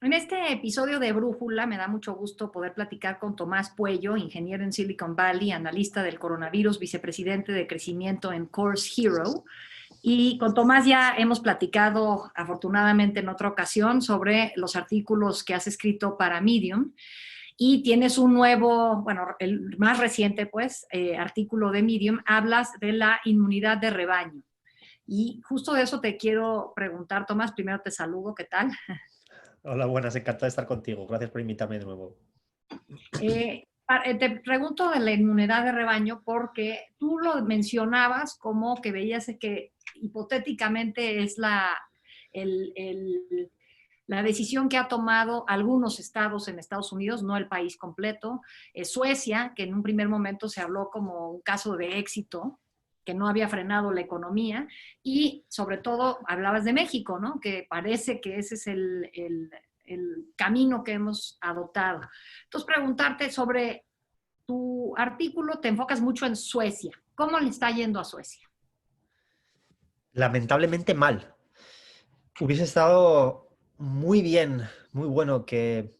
En este episodio de Brújula me da mucho gusto poder platicar con Tomás Puello, ingeniero en Silicon Valley, analista del coronavirus, vicepresidente de crecimiento en Course Hero. Y con Tomás ya hemos platicado afortunadamente en otra ocasión sobre los artículos que has escrito para Medium. Y tienes un nuevo, bueno, el más reciente pues, artículo de Medium, hablas de la inmunidad de rebaño. Y justo de eso te quiero preguntar, Tomás. Primero te saludo, ¿qué tal? Hola, buenas, encantado de estar contigo. Gracias por invitarme de nuevo. Te pregunto de la inmunidad de rebaño porque tú lo mencionabas como que veías que hipotéticamente es el, el, la decisión que ha tomado algunos estados en Estados Unidos, no el país completo. Suecia, que en un primer momento se habló como un caso de éxito, que no había frenado la economía, y sobre todo hablabas de México, ¿no? Que parece que ese es el camino que hemos adoptado. Entonces, preguntarte sobre tu artículo, te enfocas mucho en Suecia. ¿Cómo le está yendo a Suecia? Lamentablemente mal. Hubiese estado muy bien, muy bueno que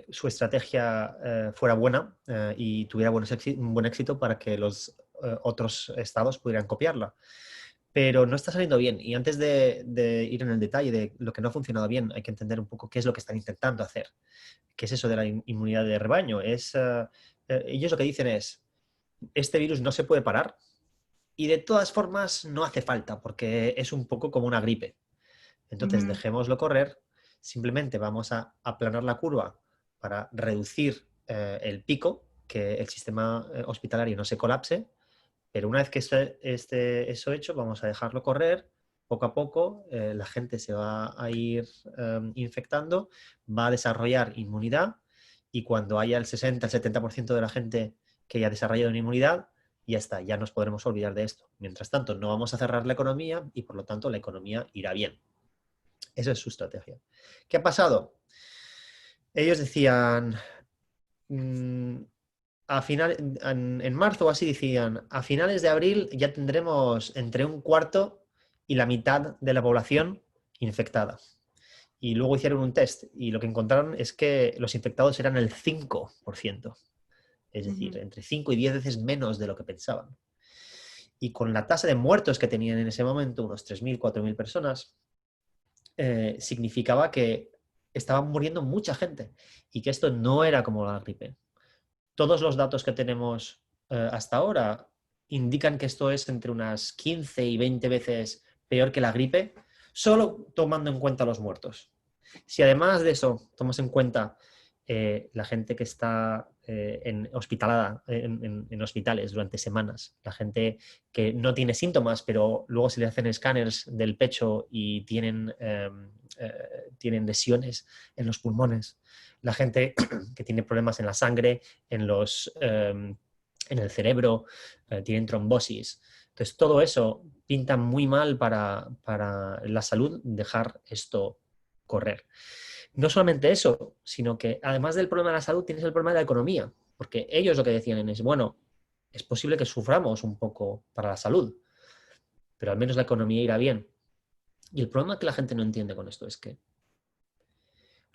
su estrategia fuera buena y tuviera un buen éxito para que los otros estados pudieran copiarla. Pero no está saliendo bien. Y antes de ir en el detalle de lo que no ha funcionado bien, hay que entender un poco qué es lo que están intentando hacer. ¿Qué es eso de la inmunidad de rebaño? Ellos lo que dicen es, este virus no se puede parar, y de todas formas no hace falta porque es un poco como una gripe. Uh Entonces -huh. dejémoslo correr, simplemente vamos a aplanar la curva para reducir el pico, que el sistema hospitalario no se colapse, pero una vez que esté eso hecho, vamos a dejarlo correr. Poco a poco la gente se va a ir infectando, va a desarrollar inmunidad y cuando haya el 60, el 70% de la gente que haya desarrollado una inmunidad, ya está, ya nos podremos olvidar de esto. Mientras tanto, no vamos a cerrar la economía y por lo tanto la economía irá bien. Esa es su estrategia. ¿Qué ha pasado? Ellos decían, mmm, en marzo o así decían, a finales de abril ya tendremos entre un cuarto y la mitad de la población infectada. Y luego hicieron un test y lo que encontraron es que los infectados eran el 5%. Es Uh decir, -huh. entre 5 y 10 veces menos de lo que pensaban. Y con la tasa de muertos que tenían en ese momento, unos 3.000, 4.000 personas, significaba que estaban muriendo mucha gente y que esto no era como la gripe. Todos los datos que tenemos hasta ahora indican que esto es entre unas 15 y 20 veces peor que la gripe, solo tomando en cuenta los muertos. Si además de eso tomas en cuenta la gente que está hospitalada en hospitales durante semanas, la gente que no tiene síntomas, pero luego se le hacen escáneres del pecho y tienen lesiones en los pulmones, la gente que tiene problemas en la sangre, en el cerebro, tienen trombosis. Entonces, todo eso pinta muy mal para la salud dejar esto correr. No solamente eso, sino que además del problema de la salud tienes el problema de la economía, porque ellos lo que decían es, bueno, es posible que suframos un poco para la salud, pero al menos la economía irá bien. Y el problema que la gente no entiende con esto es que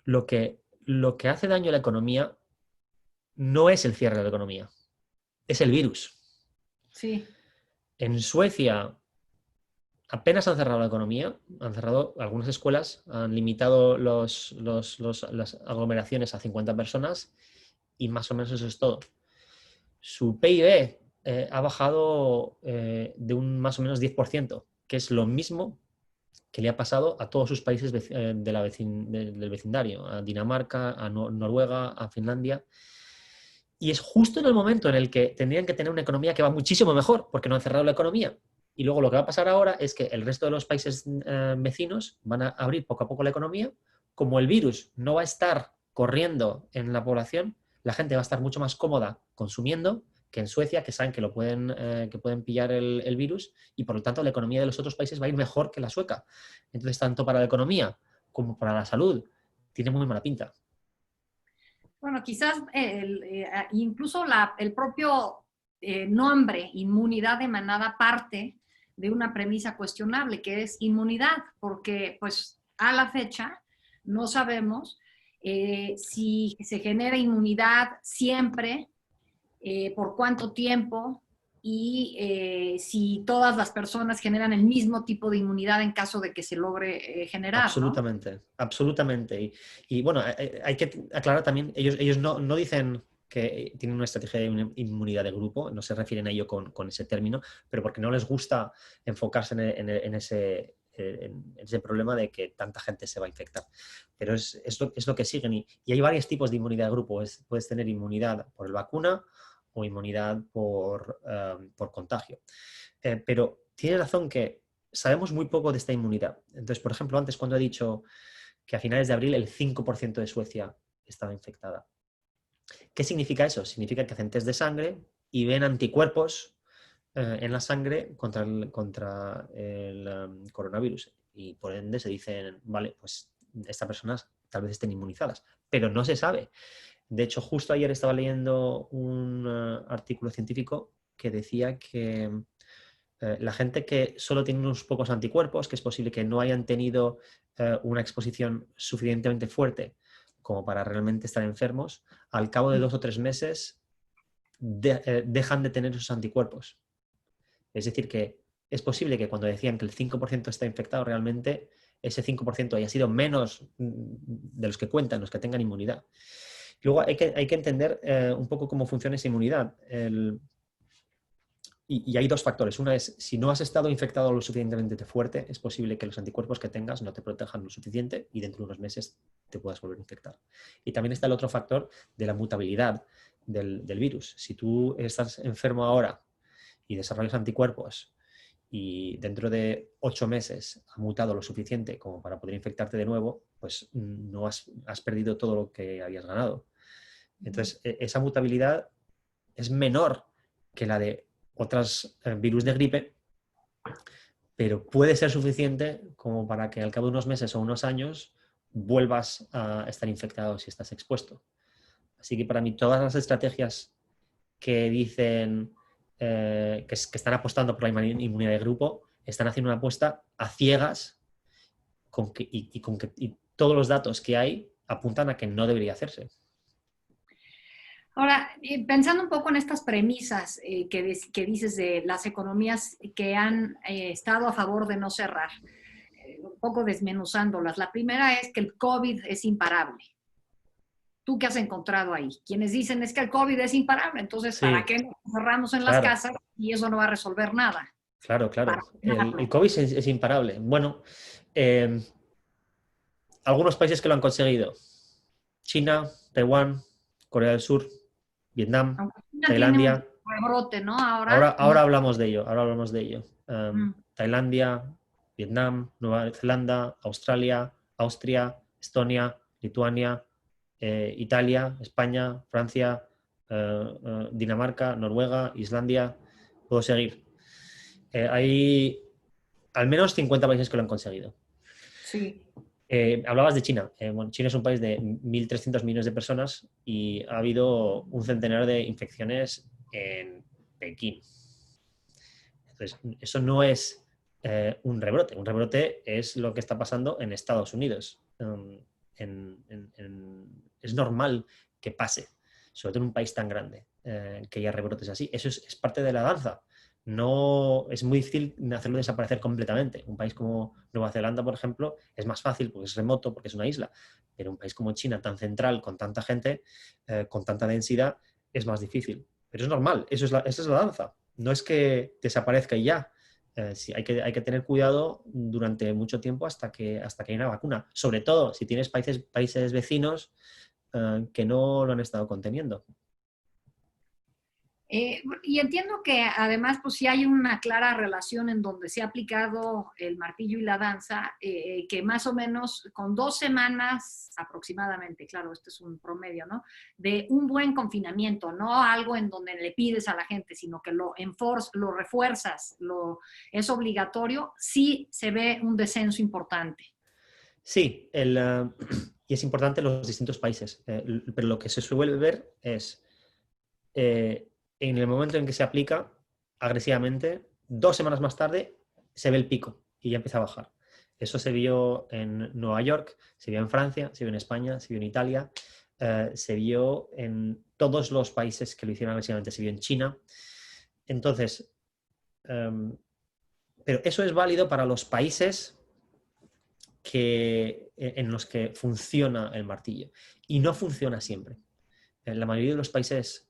lo que hace daño a la economía no es el cierre de la economía, es el virus. Sí. En Suecia apenas han cerrado la economía, han cerrado algunas escuelas, han limitado las aglomeraciones a 50 personas y más o menos eso es todo. Su PIB ha bajado de un más o menos 10%, que es lo mismo que le ha pasado a todos sus países del vecindario, a Dinamarca, a Noruega, a Finlandia. Y es justo en el momento en el que tendrían que tener una economía que va muchísimo mejor, porque no han cerrado la economía. Y luego lo que va a pasar ahora es que el resto de los países vecinos van a abrir poco a poco la economía. Como el virus no va a estar corriendo en la población, la gente va a estar mucho más cómoda consumiendo que en Suecia, que saben que pueden pillar el virus y por lo tanto la economía de los otros países va a ir mejor que la sueca. Entonces, tanto para la economía como para la salud, tiene muy mala pinta. Bueno, quizás incluso el propio nombre, inmunidad de manada, parte de una premisa cuestionable, que es inmunidad, porque pues a la fecha no sabemos si se genera inmunidad siempre, por cuánto tiempo y si todas las personas generan el mismo tipo de inmunidad en caso de que se logre generar, ¿no? Absolutamente, absolutamente. Y bueno, hay que aclarar también, ellos no dicen que tienen una estrategia de inmunidad de grupo, no se refieren a ello con ese término, pero porque no les gusta enfocarse en ese problema de que tanta gente se va a infectar. Pero es lo que siguen y hay varios tipos de inmunidad de grupo. Puedes tener inmunidad por vacuna o inmunidad por contagio. Pero tiene razón que sabemos muy poco de esta inmunidad. Entonces, por ejemplo, antes cuando he dicho que a finales de abril el 5% de Suecia estaba infectada. ¿Qué significa eso? Significa que hacen test de sangre y ven anticuerpos en la sangre contra el coronavirus. Y por ende se dicen, vale, pues estas personas tal vez estén inmunizadas, pero no se sabe. De hecho, justo ayer estaba leyendo un artículo científico que decía que la gente que solo tiene unos pocos anticuerpos, que es posible que no hayan tenido una exposición suficientemente fuerte como para realmente estar enfermos, al cabo de 2 o 3 meses dejan de tener esos anticuerpos. Es decir, que es posible que cuando decían que el 5% está infectado, realmente ese 5% haya sido menos de los que cuentan, los que tengan inmunidad. Luego hay que entender un poco cómo funciona esa inmunidad. Y hay dos factores. Una es, si no has estado infectado lo suficientemente fuerte, es posible que los anticuerpos que tengas no te protejan lo suficiente y dentro de unos meses te puedas volver a infectar. Y también está el otro factor de la mutabilidad del virus. Si tú estás enfermo ahora y desarrollas anticuerpos y dentro de 8 meses ha mutado lo suficiente como para poder infectarte de nuevo, pues no has perdido todo lo que habías ganado. Entonces, esa mutabilidad es menor que la de otros virus de gripe, pero puede ser suficiente como para que al cabo de unos meses o unos años vuelvas a estar infectado si estás expuesto. Así que para mí todas las estrategias que dicen que están apostando por la inmunidad de grupo están haciendo una apuesta a ciegas y todos los datos que hay apuntan a que no debería hacerse. Ahora, pensando un poco en estas premisas que dices de las economías que han estado a favor de no cerrar, un poco desmenuzándolas. La primera es que el COVID es imparable. ¿Tú qué has encontrado ahí? Quienes dicen es que el COVID es imparable, entonces, ¿para Sí, qué nos cerramos en las claro, casas y eso no va a resolver nada? claro, Para claro. El frenarlo. COVID es imparable. Bueno, eh, algunos países que lo han conseguido. China, Taiwán, Corea del Sur, Vietnam, Aunque China tiene un Tailandia. rebrote, ¿no? Ahora, Ahora, ahora hablamos de ello, ahora hablamos de ello. mm, Tailandia, Vietnam, Nueva Zelanda, Australia, Austria, Estonia, Lituania, Italia, España, Francia, Dinamarca, Noruega, Islandia. Puedo seguir. Hay al menos 50 países que lo han conseguido. sí. Hablabas de China. Bueno, China es un país de 1.300 millones de personas y ha habido un centenar de infecciones en Pekín. Entonces, eso no es un rebrote. Un rebrote es lo que está pasando en Estados Unidos. Es normal que pase, sobre todo en un país tan grande, que haya rebrotes así. Eso es parte de la danza. No es muy difícil hacerlo desaparecer completamente. Un país como Nueva Zelanda, por ejemplo, es más fácil porque es remoto, porque es una isla. Pero un país como China, tan central, con tanta gente, con tanta densidad, es más difícil. Pero es normal, esa es la danza. No es que desaparezca y ya. Sí, hay que tener cuidado durante mucho tiempo hasta que haya una vacuna. Sobre todo si tienes países vecinos que no lo han estado conteniendo. Y entiendo que además, pues sí hay una clara relación en donde se ha aplicado el martillo y la danza, que más o menos con 2 semanas aproximadamente, claro, este es un promedio, ¿no? De un buen confinamiento, no algo en donde le pides a la gente, sino que lo refuerzas, es obligatorio, sí se ve un descenso importante. Sí, y es importante en los distintos países, pero lo que se suele ver es en el momento en que se aplica agresivamente, 2 semanas más tarde se ve el pico y ya empieza a bajar. Eso se vio en Nueva York, se vio en Francia, se vio en España, se vio en Italia, se vio en todos los países que lo hicieron agresivamente, se vio en China. Entonces, pero eso es válido para los países en los que funciona el martillo y no funciona siempre. En la mayoría de los países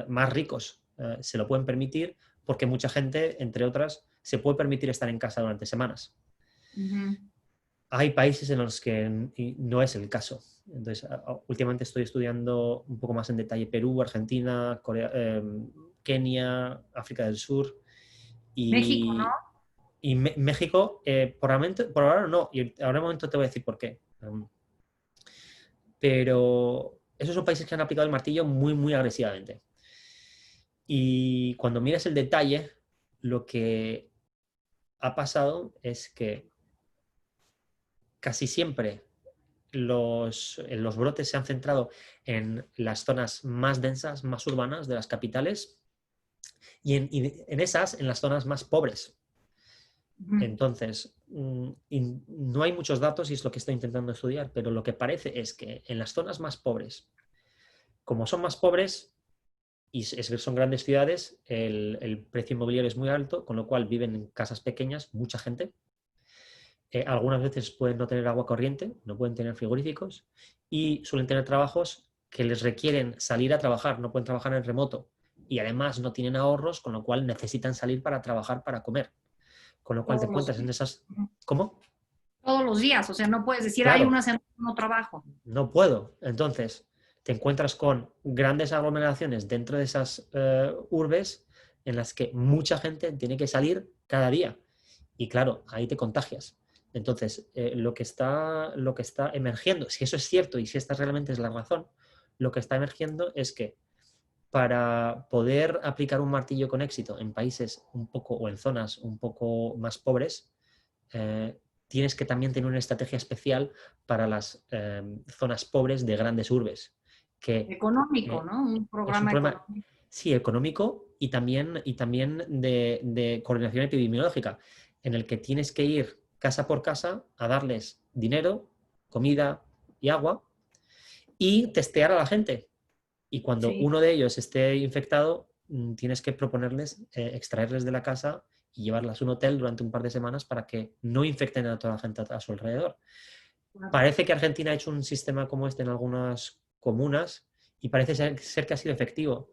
más ricos se lo pueden permitir porque mucha gente, entre otras, se puede permitir estar en casa durante semanas. Ujú. Hay países en los que no es el caso. Entonces, últimamente estoy estudiando un poco más en detalle Perú, Argentina, Kenia, África del Sur México, ¿no? y México, por ahora no, y ahora en un momento te voy a decir por qué. Pero esos son países que han aplicado el martillo muy, muy agresivamente. Y cuando miras el detalle, lo que ha pasado es que casi siempre los brotes se han centrado en las zonas más densas, más urbanas de las capitales y en esas, en las zonas más pobres. Ujú. Entonces, no hay muchos datos y es lo que estoy intentando estudiar, pero lo que parece es que en las zonas más pobres, como son más pobres y son grandes ciudades, el precio inmobiliario es muy alto, con lo cual viven en casas pequeñas, mucha gente. Algunas veces pueden no tener agua corriente, no pueden tener frigoríficos y suelen tener trabajos que les requieren salir a trabajar, no pueden trabajar en remoto y además no tienen ahorros, con lo cual necesitan salir para trabajar, para comer. Con lo cual te Todos los encuentras en días. esas... Ujú. ¿Cómo? Todos los días, o sea, no puedes decir, hay Claro, una semana que no trabajo. no puedo. Entonces, te encuentras con grandes aglomeraciones dentro de esas urbes en las que mucha gente tiene que salir cada día. Y claro, ahí te contagias. Entonces, lo que está emergiendo, si eso es cierto y si esta realmente es la razón, lo que está emergiendo es que para poder aplicar un martillo con éxito en países un poco o en zonas un poco más pobres, eh, tienes que también tener una estrategia especial para las zonas pobres de grandes urbes, que Económico, eh, ¿no? Un es un programa problema, económico. sí, económico y también de coordinación epidemiológica, en el que tienes que ir casa por casa a darles dinero, comida y agua y testear a la gente. Y cuando Sí. uno de ellos esté infectado, tienes que proponerles extraerles de la casa y llevarlas a un hotel durante un par de semanas para que no infecten a toda la gente a su alrededor. Claro. Parece que Argentina ha hecho un sistema como este en algunas comunas y parece ser que ha sido efectivo.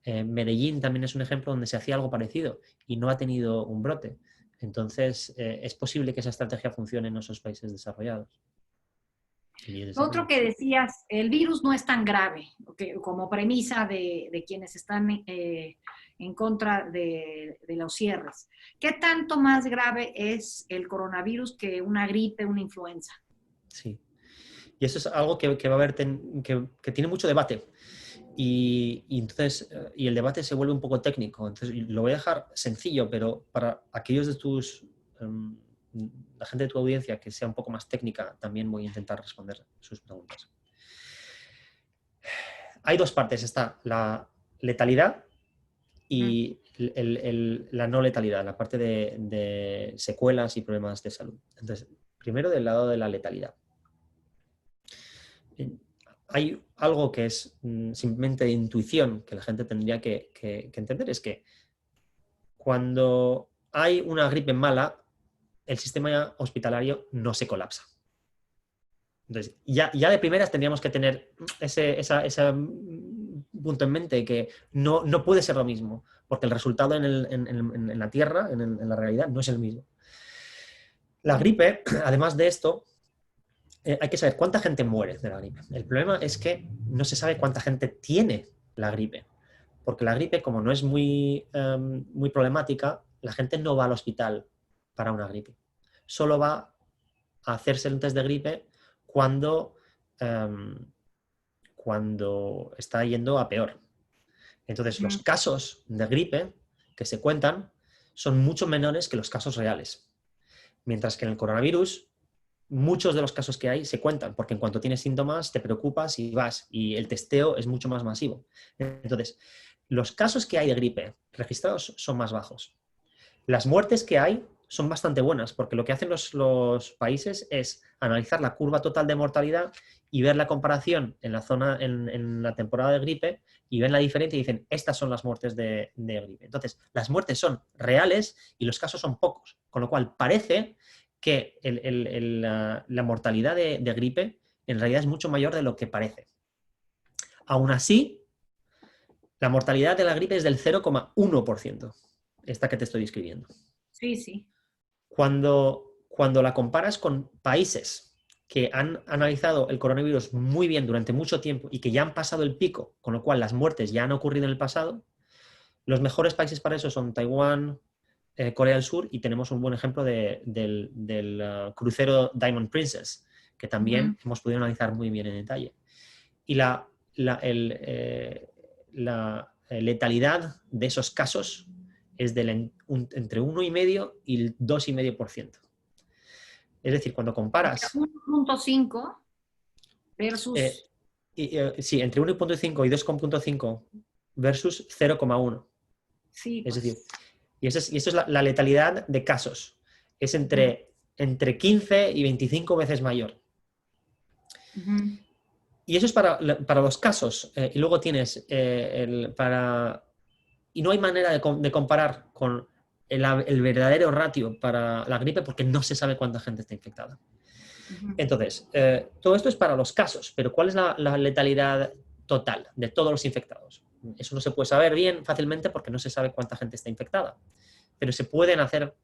Medellín también es un ejemplo donde se hacía algo parecido y no ha tenido un brote. Entonces, es posible que esa estrategia funcione en esos países desarrollados. Y en Lo otro desarrollo. que decías, el virus no es tan grave, como premisa de quienes están en contra de los cierres. ¿Qué tanto más grave es el coronavirus que una gripe, una influenza? Sí. Y eso es algo que va a haber, que tiene mucho debate. Y entonces, y el debate se vuelve un poco técnico. Entonces, lo voy a dejar sencillo, pero para aquellos de la gente de tu audiencia que sea un poco más técnica, también voy a intentar responder sus preguntas. Hay dos partes, está la letalidad Ujú. y la no letalidad, la parte de secuelas y problemas de salud. Entonces, primero del lado de la letalidad. Hay algo que es simplemente de intuición que la gente tendría que entender, es que cuando hay una gripe mala, el sistema hospitalario no se colapsa. Entonces, ya de primeras tendríamos que tener ese punto en mente que no puede ser lo mismo, porque el resultado en la Tierra, en la realidad, no es el mismo. La gripe, además de esto, hay que saber cuánta gente muere de la gripe. El problema es que no se sabe cuánta gente tiene la gripe, porque la gripe, como no es muy problemática, la gente no va al hospital para una gripe. Solo va a hacerse el test de gripe cuando, um, cuando está yendo a peor. Entonces, los Ujú. casos de gripe que se cuentan son mucho menores que los casos reales. Mientras que en el coronavirus, muchos de los casos que hay se cuentan, porque en cuanto tienes síntomas te preocupas y vas, y el testeo es mucho más masivo. Entonces, los casos que hay de gripe registrados son más bajos. Las muertes que hay son bastante buenas, porque lo que hacen los países es analizar la curva total de mortalidad y ver la comparación en la zona, en la temporada de gripe, y ven la diferencia y dicen, estas son las muertes de gripe. Entonces, las muertes son reales y los casos son pocos, con lo cual parece que la mortalidad de gripe en realidad es mucho mayor de lo que parece. Aún así, la mortalidad de la gripe es del 0,1%, esta que te estoy describiendo. Sí, sí. Cuando la comparas con países que han analizado el coronavirus muy bien durante mucho tiempo y que ya han pasado el pico, con lo cual las muertes ya han ocurrido en el pasado, los mejores países para eso son Taiwán, Corea del Sur, y tenemos un buen ejemplo del crucero Diamond Princess, que también hemos podido analizar muy bien en detalle. Y la letalidad de esos casos es entre 1,5 y el 2,5%. Es decir, cuando O sea, comparas... 1.5 eh, versus... sí, entre 1,5 y 2,5 versus 0,1. Sí, Es decir, pues. y eso es la letalidad de casos. Es entre 15 y 25 veces mayor. Y eso es para los casos. Y luego tienes y no hay manera de comparar con el verdadero ratio para la gripe porque no se sabe cuánta gente está infectada. Entonces, todo esto es para los casos, pero ¿cuál es la letalidad total de todos los infectados? Eso no se puede saber bien fácilmente porque no se sabe cuánta gente está infectada, pero se pueden hacer,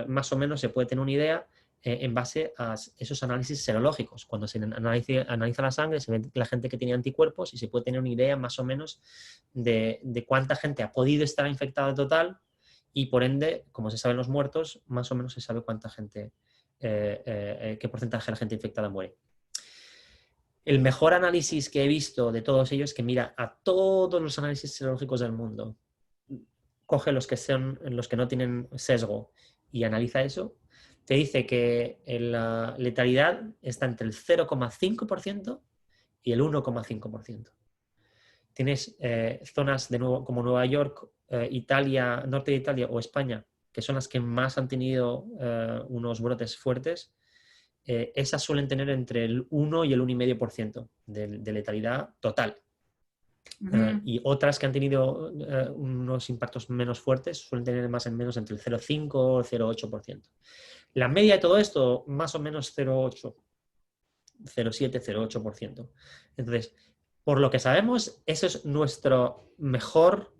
más o menos, se puede tener una idea en base a esos análisis serológicos. Cuando se analiza la sangre, se ve la gente que tiene anticuerpos y se puede tener una idea más o menos de cuánta gente ha podido estar infectada en total y, por ende, como se saben los muertos, más o menos se sabe cuánta gente, qué porcentaje de la gente infectada muere. El mejor análisis que he visto de todos ellos es que mira a todos los análisis serológicos del mundo, coge los que no tienen sesgo y analiza eso, te dice que la letalidad está entre el 0,5% y el 1,5%. Tienes zonas de nuevo como Nueva York, Italia, norte de Italia o España, que son las que más han tenido unos brotes fuertes. Esas suelen tener entre el 1 y el 1,5% de letalidad total. Y otras que han tenido unos impactos menos fuertes suelen tener más o menos entre el 0,5 o el 0,8%. La media de todo esto, más o menos 0,8, 0,7, 0,8%. Entonces, por lo que sabemos, eso es nuestra mejor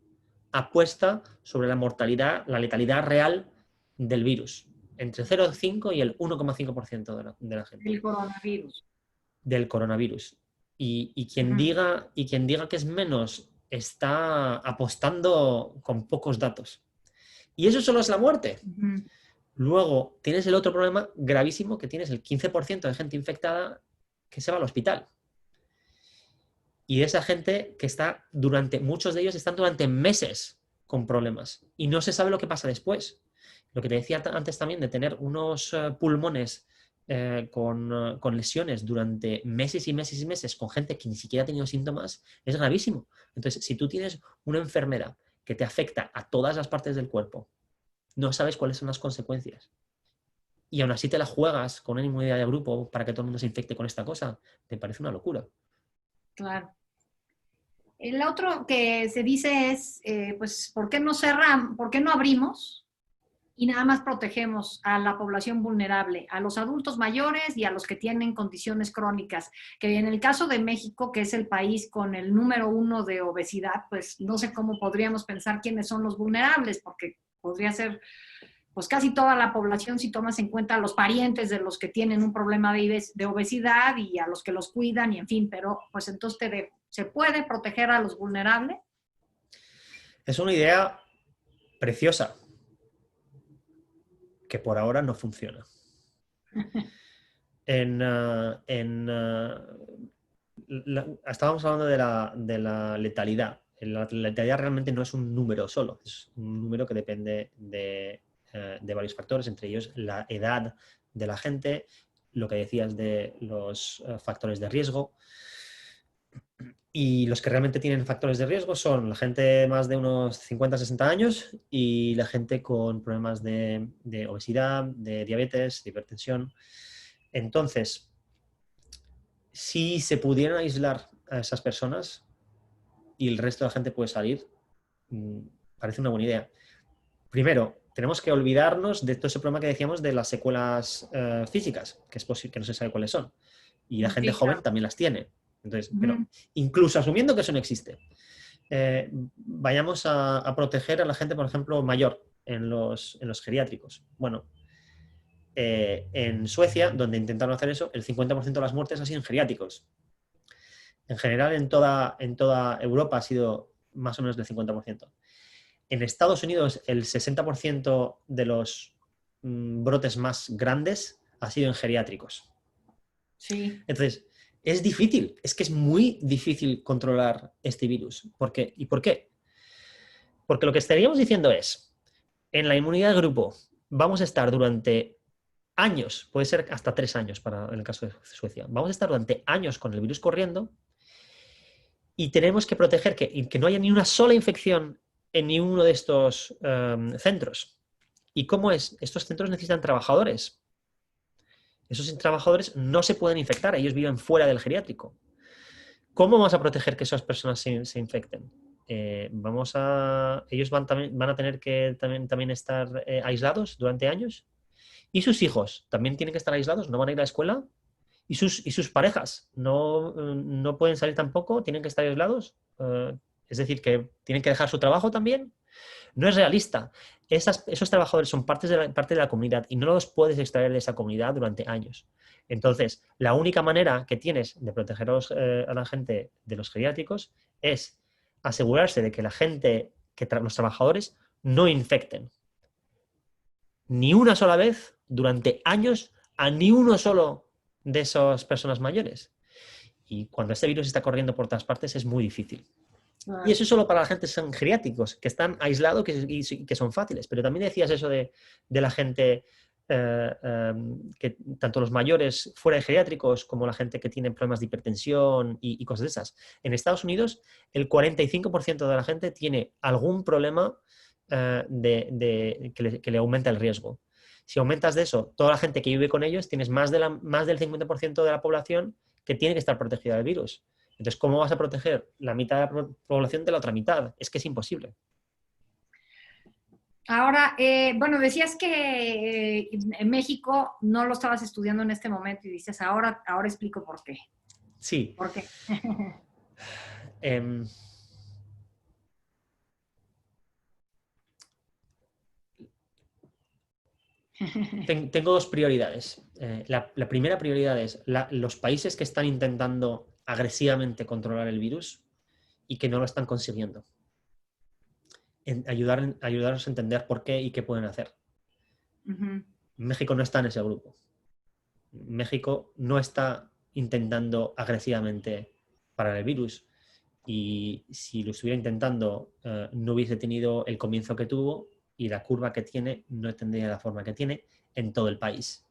apuesta sobre la mortalidad, la letalidad real del virus. Entre 0,5 y el 1,5% de la gente. El coronavirus. Del coronavirus. Y quien diga que es menos está apostando con pocos datos. Y eso solo es la muerte. Luego tienes el otro problema gravísimo que tienes el 15% de gente infectada que se va al hospital. Y esa gente que está muchos de ellos están durante meses con problemas y no se sabe lo que pasa después. Lo que te decía antes también de tener unos pulmones con lesiones durante meses y meses y meses con gente que ni siquiera ha tenido síntomas es gravísimo. Entonces, si tú tienes una enfermedad que te afecta a todas las partes del cuerpo, no sabes cuáles son las consecuencias. Y aún así te la juegas con una inmunidad de grupo para que todo el mundo se infecte con esta cosa, te parece una locura. Claro. El otro que se dice es, pues, ¿por qué no cerramos, por qué no abrimos y nada más protegemos a la población vulnerable, a los adultos mayores y a los que tienen condiciones crónicas? Que en el caso de México, que es el país con el número 1 de obesidad, pues no sé cómo podríamos pensar quiénes son los vulnerables, porque podría ser pues casi toda la población si tomas en cuenta a los parientes de los que tienen un problema de obesidad y a los que los cuidan y en fin, pero pues entonces ¿se puede proteger a los vulnerables? Es una idea preciosa que por ahora no funciona. Estábamos hablando de la letalidad. La letalidad realmente no es un número solo, es un número que depende de varios factores, entre ellos la edad de la gente, lo que decías de los factores de riesgo. Y los que realmente tienen factores de riesgo son la gente más de unos 50, 60 años y la gente con problemas de obesidad, de diabetes, de hipertensión. Entonces, si se pudieran aislar a esas personas y el resto de la gente puede salir, mm, parece una buena idea. Primero, tenemos que olvidarnos de todo ese problema que decíamos de las secuelas físicas, que es posible que no se sabe cuáles son. Y la gente Sí, joven claro. también las tiene. Entonces, pero Ujú. incluso asumiendo que eso no existe, vayamos a proteger a la gente, por ejemplo, mayor en los geriátricos. Bueno, en Suecia, donde intentaron hacer eso, el 50% de las muertes ha sido en geriátricos. En general, en toda Europa ha sido más o menos del 50%. En Estados Unidos, el 60% de los brotes más grandes ha sido en geriátricos. Sí. Entonces, es difícil, es que es muy difícil controlar este virus. ¿Por qué? ¿Y por qué? Porque lo que estaríamos diciendo es, en la inmunidad de grupo vamos a estar durante años, puede ser hasta 3 años en el caso de Suecia, vamos a estar durante años con el virus corriendo y tenemos que proteger que no haya ni una sola infección en ni uno de estos centros. ¿Y cómo es? Estos centros necesitan trabajadores. Esos trabajadores no se pueden infectar, ellos viven fuera del geriátrico. ¿Cómo vamos a proteger que esas personas se infecten? Ellos van a tener que también estar aislados durante años. ¿Y sus hijos también tienen que estar aislados? ¿No van a ir a la escuela? ¿Y sus parejas no pueden salir tampoco? ¿Tienen que estar aislados? Es decir, que tienen que dejar su trabajo también. No es realista. Esos trabajadores son parte de la comunidad y no los puedes extraer de esa comunidad durante años. Entonces, la única manera que tienes de proteger a la gente de los geriátricos es asegurarse de que la gente, los trabajadores, no infecten ni una sola vez durante años a ni uno solo de esas personas mayores. Y cuando este virus está corriendo por todas partes es muy difícil. Y Claro. eso es solo para la gente que son geriátricos, que están aislados y que son fáciles. Pero también decías eso de la gente, que tanto los mayores fuera de geriátricos como la gente que tiene problemas de hipertensión y cosas de esas. En Estados Unidos, el 45% de la gente tiene algún problema que le aumenta el riesgo. Si aumentas de eso, toda la gente que vive con ellos, tienes más del 50% de la población que tiene que estar protegida del virus. Entonces, ¿cómo vas a proteger la mitad de la población de la otra mitad? Es que es imposible. Ahora, bueno, decías que en México no lo estabas estudiando en este momento y dices, ahora explico por qué. Sí. ¿Por qué? Em, tengo dos prioridades. La primera prioridad es los países que están intentando agresivamente controlar el virus y que no lo están consiguiendo. Ayudarnos a entender por qué y qué pueden hacer. Ujú. México no está en ese grupo. México no está intentando agresivamente parar el virus. Y si lo estuviera intentando, no hubiese tenido el comienzo que tuvo y la curva que tiene no tendría la forma que tiene en todo el país.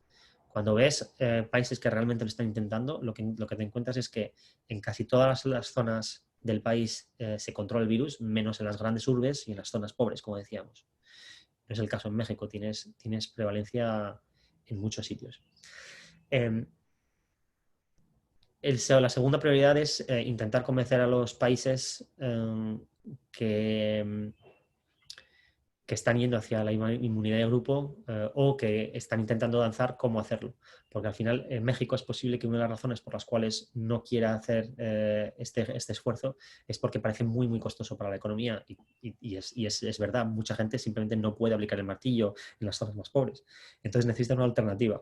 Cuando ves países que realmente lo están intentando, lo que te encuentras es que en casi todas las zonas del país se controla el virus, menos en las grandes urbes y en las zonas pobres, como decíamos. No es el caso en México, tienes prevalencia en muchos sitios. Eh, la segunda prioridad es intentar convencer a los países que, que están yendo hacia la inmunidad de grupo o que están intentando avanzar cómo hacerlo. Porque al final en México es posible que una de las razones por las cuales no quiera hacer este esfuerzo es porque parece muy, muy costoso para la economía y es verdad, mucha gente simplemente no puede aplicar el martillo en las zonas más pobres. Entonces necesitan una alternativa.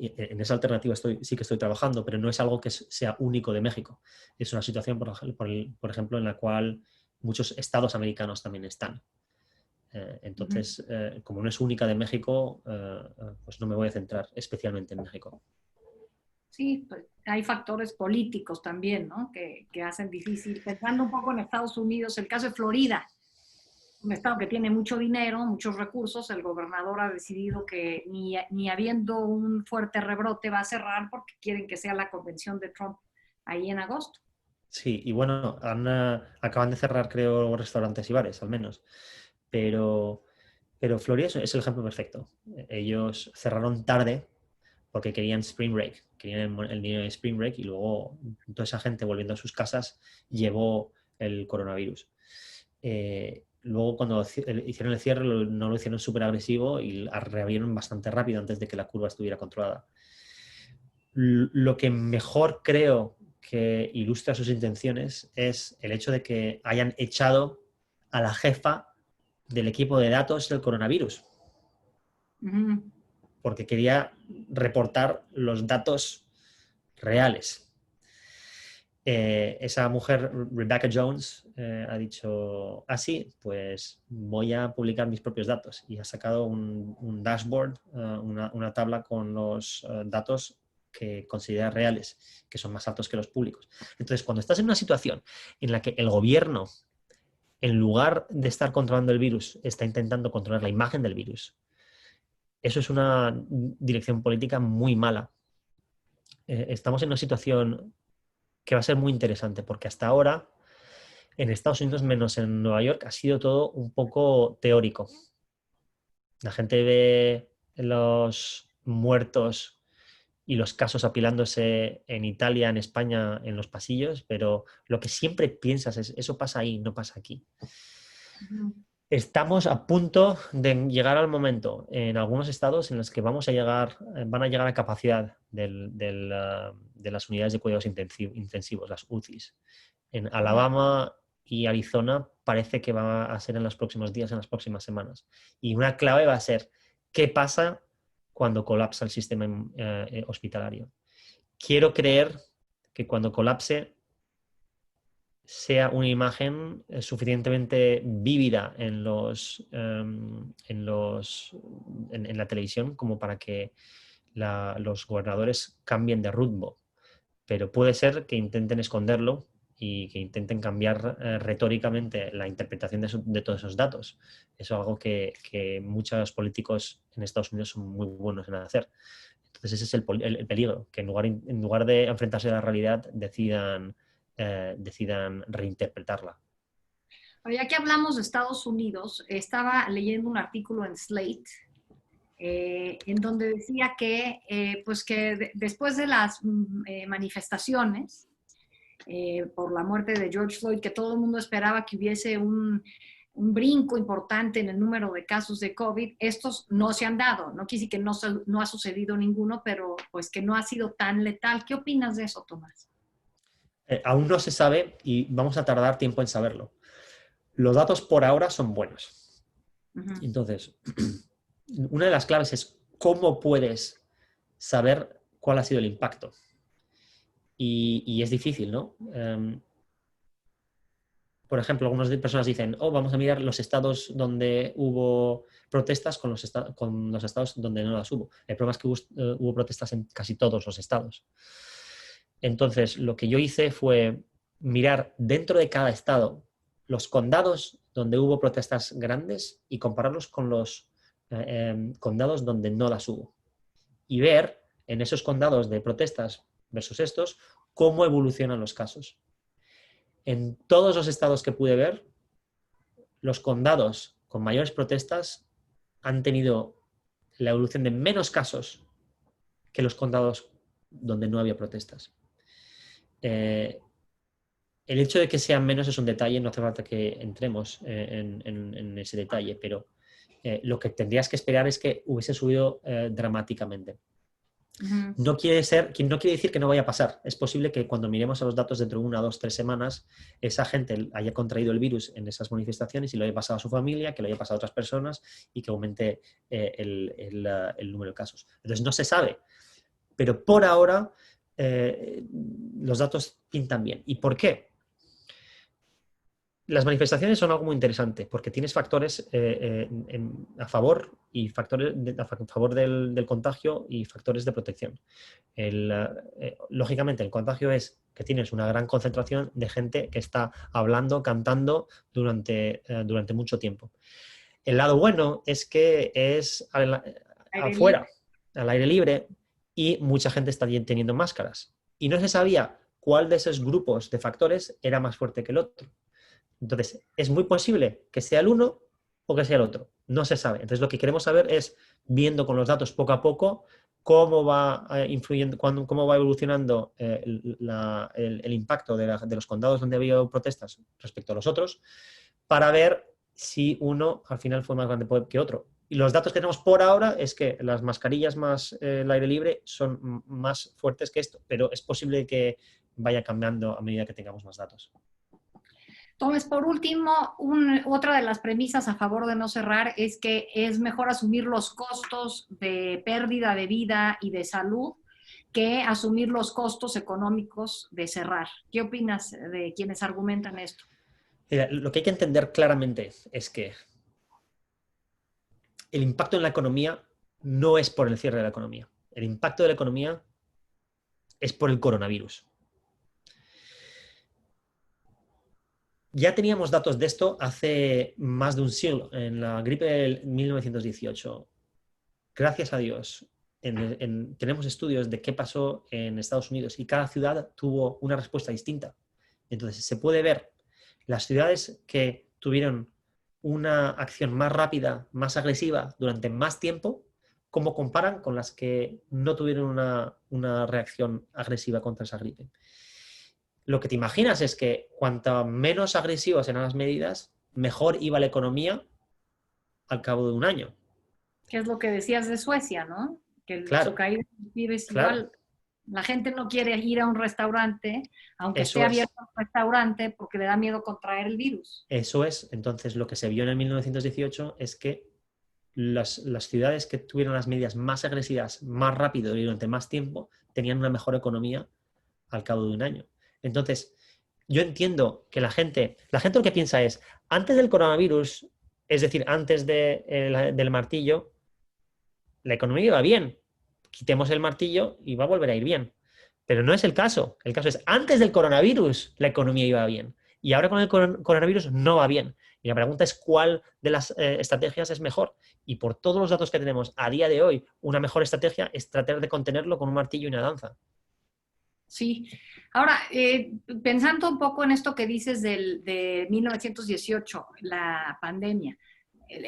En esa alternativa sí que estoy trabajando, pero no es algo que sea único de México. Es una situación, por ejemplo, en la cual muchos estados americanos también están. Ujú. Entonces, como no es única de México, pues no me voy a centrar especialmente en México. Sí, pues hay factores políticos también, ¿no? Que hacen difícil. Pensando un poco en Estados Unidos, el caso de Florida, un estado que tiene mucho dinero, muchos recursos, el gobernador ha decidido que ni habiendo un fuerte rebrote va a cerrar porque quieren que sea la convención de Trump ahí en agosto. Sí, y bueno, acaban de cerrar, creo, restaurantes y bares, al menos. Pero, pero Florida es el ejemplo perfecto. Ellos cerraron tarde porque querían Spring Break, querían el dinero de Spring Break y luego toda esa gente volviendo a sus casas llevó el coronavirus. Luego cuando hicieron el cierre no lo hicieron súper agresivo y reabrieron bastante rápido antes de que la curva estuviera controlada. Lo que mejor creo que ilustra sus intenciones es el hecho de que hayan echado a la jefa del equipo de datos del coronavirus, Ujú. porque quería reportar los datos reales. Esa mujer, Rebecca Jones, ha dicho, sí, pues voy a publicar mis propios datos y ha sacado un dashboard, una tabla con los datos que considera reales, que son más altos que los públicos. Entonces, cuando estás en una situación en la que el gobierno, en lugar de estar controlando el virus, está intentando controlar la imagen del virus, eso es una dirección política muy mala. Estamos en una situación que va a ser muy interesante, porque hasta ahora en Estados Unidos, menos en Nueva York, ha sido todo un poco teórico. La gente ve los muertos y los casos apilándose en Italia, en España, en los pasillos, pero lo que siempre piensas es, eso pasa ahí, no pasa aquí. Ujú. Estamos a punto de llegar al momento en algunos estados en los que van a llegar a capacidad de las unidades de cuidados intensivos, las UCIs. En Alabama y Arizona parece que va a ser en los próximos días, en las próximas semanas. Y una clave va a ser qué pasa cuando colapsa el sistema hospitalario. Quiero creer que cuando colapse sea una imagen suficientemente vívida en la televisión como para que los gobernadores cambien de rumbo. Pero puede ser que intenten esconderlo y que intenten cambiar retóricamente la interpretación de todos esos datos. Eso es algo que muchos políticos en Estados Unidos son muy buenos en hacer. Entonces ese es el peligro, que en lugar de enfrentarse a la realidad decidan reinterpretarla. Pero ya que hablamos de Estados Unidos, estaba leyendo un artículo en Slate en donde decía que, pues que después de las manifestaciones por la muerte de George Floyd, que todo el mundo esperaba que hubiese un brinco importante en el número de casos de COVID, estos no se han dado. No quiere decir que no ha sucedido ninguno, pero pues que no ha sido tan letal. ¿Qué opinas de eso, Tomás? Aún no se sabe y vamos a tardar tiempo en saberlo. Los datos por ahora son buenos. Ujú. Entonces, una de las claves es cómo puedes saber cuál ha sido el impacto. Y es difícil, ¿no? Por ejemplo, algunas personas dicen, vamos a mirar los estados donde hubo protestas con los estados donde no las hubo. El problema es que hubo protestas en casi todos los estados. Entonces, lo que yo hice fue mirar dentro de cada estado los condados donde hubo protestas grandes y compararlos con los condados donde no las hubo. Y ver en esos condados de protestas versus estos cómo evolucionan los casos. En todos los estados que pude ver, los condados con mayores protestas han tenido la evolución de menos casos que los condados donde no había protestas. El hecho de que sean menos es un detalle, no hace falta que entremos en ese detalle, pero lo que tendrías que esperar es que hubiese subido dramáticamente. Ujú. No quiere decir que no vaya a pasar. Es posible que cuando miremos a los datos dentro de 1, 2, 3 semanas, esa gente haya contraído el virus en esas manifestaciones y lo haya pasado a su familia, que lo haya pasado a otras personas y que aumente el número de casos. Entonces no se sabe, pero por ahora los datos pintan bien. ¿Y por qué? Las manifestaciones son algo muy interesante porque tienes factores a favor y factores a favor del contagio y factores de protección. Lógicamente, el contagio es que tienes una gran concentración de gente que está hablando, cantando durante mucho tiempo. El lado bueno es que es Aire afuera, libre. al aire libre, y mucha gente está teniendo máscaras. Y no se sabía cuál de esos grupos de factores era más fuerte que el otro. Entonces, es muy posible que sea el uno o que sea el otro. No se sabe. Entonces, lo que queremos saber es, viendo con los datos poco a poco, cómo va influyendo, cómo va evolucionando el impacto de los condados donde ha habido protestas respecto a los otros, para ver si uno al final fue más grande que otro. Y los datos que tenemos por ahora es que las mascarillas más el aire libre son más fuertes que esto, pero es posible que vaya cambiando a medida que tengamos más datos. Entonces, por último, otra de las premisas a favor de no cerrar es que es mejor asumir los costos de pérdida de vida y de salud que asumir los costos económicos de cerrar. ¿Qué opinas de quienes argumentan esto? Mira, lo que hay que entender claramente es que el impacto en la economía no es por el cierre de la economía. El impacto de la economía es por el coronavirus. Ya teníamos datos de esto hace más de un siglo, en la gripe del 1918. Gracias a Dios, tenemos estudios de qué pasó en Estados Unidos y cada ciudad tuvo una respuesta distinta. Entonces, se puede ver las ciudades que tuvieron una acción más rápida, más agresiva durante más tiempo, cómo comparan con las que no tuvieron una reacción agresiva contra esa gripe. Lo que te imaginas es que cuanto menos agresivas eran las medidas, mejor iba la economía al cabo de un año. ¿Qué es lo que decías de Suecia, no? Que su Claro, caída es claro, igual. La gente no quiere ir a un restaurante, aunque esté eso es. abierto el restaurante, porque le da miedo contraer el virus. Eso es. Entonces, lo que se vio en el 1918 es que las ciudades que tuvieron las medidas más agresivas, más rápido y durante más tiempo, tenían una mejor economía al cabo de un año. Entonces, yo entiendo que la gente lo que piensa es, antes del coronavirus, es decir, antes del martillo, la economía iba bien. Quitemos el martillo y va a volver a ir bien. Pero no es el caso. El caso es, antes del coronavirus, la economía iba bien. Y ahora con el coronavirus no va bien. Y la pregunta es cuál de las estrategias es mejor. Y por todos los datos que tenemos a día de hoy, una mejor estrategia es tratar de contenerlo con un martillo y una danza. Sí. Ahora, pensando un poco en esto que dices de 1918, la pandemia,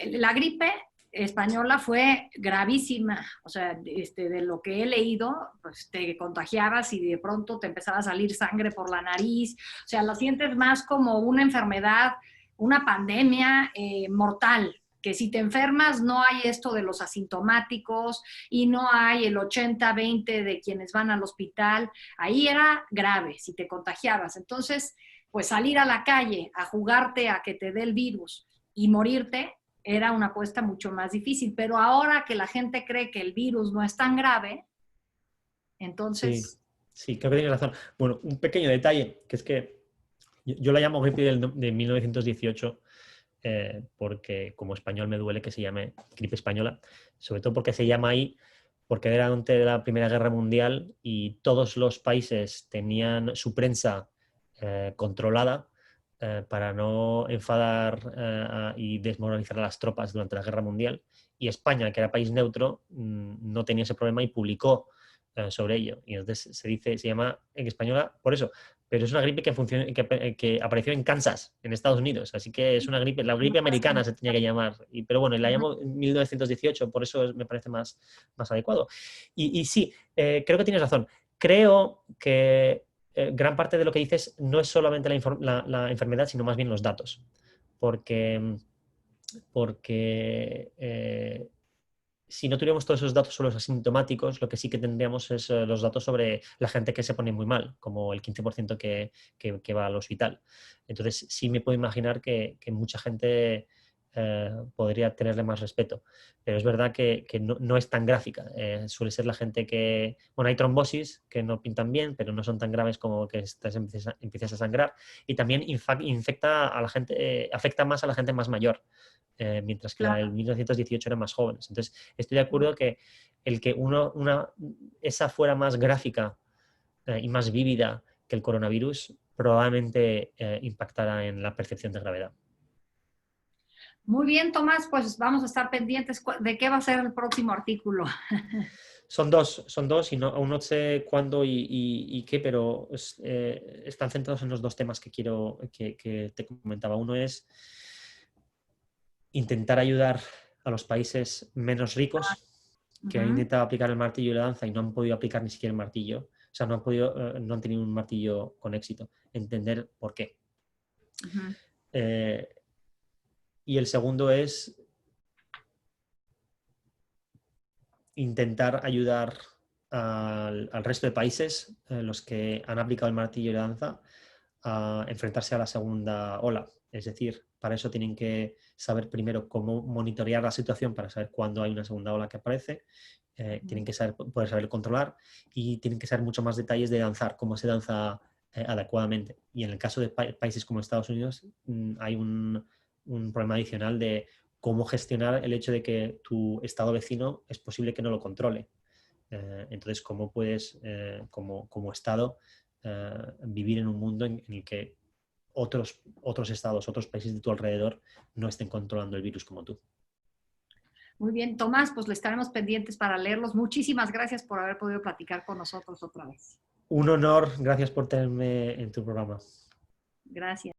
la gripe española fue gravísima, o sea, de lo que he leído, pues te contagiabas y de pronto te empezaba a salir sangre por la nariz, o sea, la sientes más como una enfermedad, una pandemia mortal, que si te enfermas no hay esto de los asintomáticos y no hay el 80-20 de quienes van al hospital, ahí era grave si te contagiabas. Entonces, pues salir a la calle a jugarte a que te dé el virus y morirte era una apuesta mucho más difícil. Pero ahora que la gente cree que el virus no es tan grave, Sí, entonces... sí, creo que tienes razón. Bueno, un pequeño detalle, que es que yo la llamo gripe de 1918 porque como español me duele que se llame gripe española, sobre todo porque se llama ahí, porque era durante la Primera Guerra Mundial y todos los países tenían su prensa controlada para no enfadar y desmoralizar a las tropas durante la Guerra Mundial. Y España, que era país neutro, no tenía ese problema y publicó sobre ello. Y entonces se llama en española por eso. Pero es una gripe que apareció en Kansas, en Estados Unidos. Así que es una gripe, la gripe americana se tenía que llamar. Pero bueno, la llamo 1918, por eso me parece más adecuado. Y sí, creo que tienes razón. Creo que gran parte de lo que dices no es solamente la enfermedad, sino más bien los datos. Porque si no tuviéramos todos esos datos sobre los asintomáticos, lo que sí que tendríamos es los datos sobre la gente que se pone muy mal, como el 15% que va al hospital. Entonces, sí me puedo imaginar que mucha gente podría tenerle más respeto. Pero es verdad que no es tan gráfica. Suele ser la gente que... Bueno, hay trombosis que no pintan bien, pero no son tan graves como que empieces a sangrar. Y también infecta a la gente, afecta más a la gente más mayor. Mientras que la del 1918 eran más jóvenes. Entonces, estoy de acuerdo que el que esa fuera más gráfica y más vívida que el coronavirus probablemente impactara en la percepción de gravedad. Muy bien, Tomás, pues vamos a estar pendientes de qué va a ser el próximo artículo. Son dos y aún no sé cuándo y qué, pero están centrados en los dos temas que que te comentaba. Uno es intentar ayudar a los países menos ricos que han Ujú, intentado aplicar el martillo y la lanza y no han podido aplicar ni siquiera el martillo. O sea, no han tenido un martillo con éxito. Entender por qué. ujú. Eh, y el segundo es intentar ayudar al resto de países, los que han aplicado el martillo y la lanza, a enfrentarse a la segunda ola. Es decir, para eso tienen que saber primero cómo monitorear la situación para saber cuándo hay una segunda ola que aparece, tienen que poder saber controlar y tienen que saber mucho más detalles de danzar, cómo se danza adecuadamente. Y en el caso de países como Estados Unidos hay un problema adicional de cómo gestionar el hecho de que tu estado vecino es posible que no lo controle. Entonces, ¿cómo puedes, como Estado, vivir en un mundo en el que otros estados, otros países de tu alrededor no estén controlando el virus como tú? Muy bien, Tomás, pues le estaremos pendientes para leerlos. Muchísimas gracias por haber podido platicar con nosotros otra vez. Un honor, gracias por tenerme en tu programa. Gracias.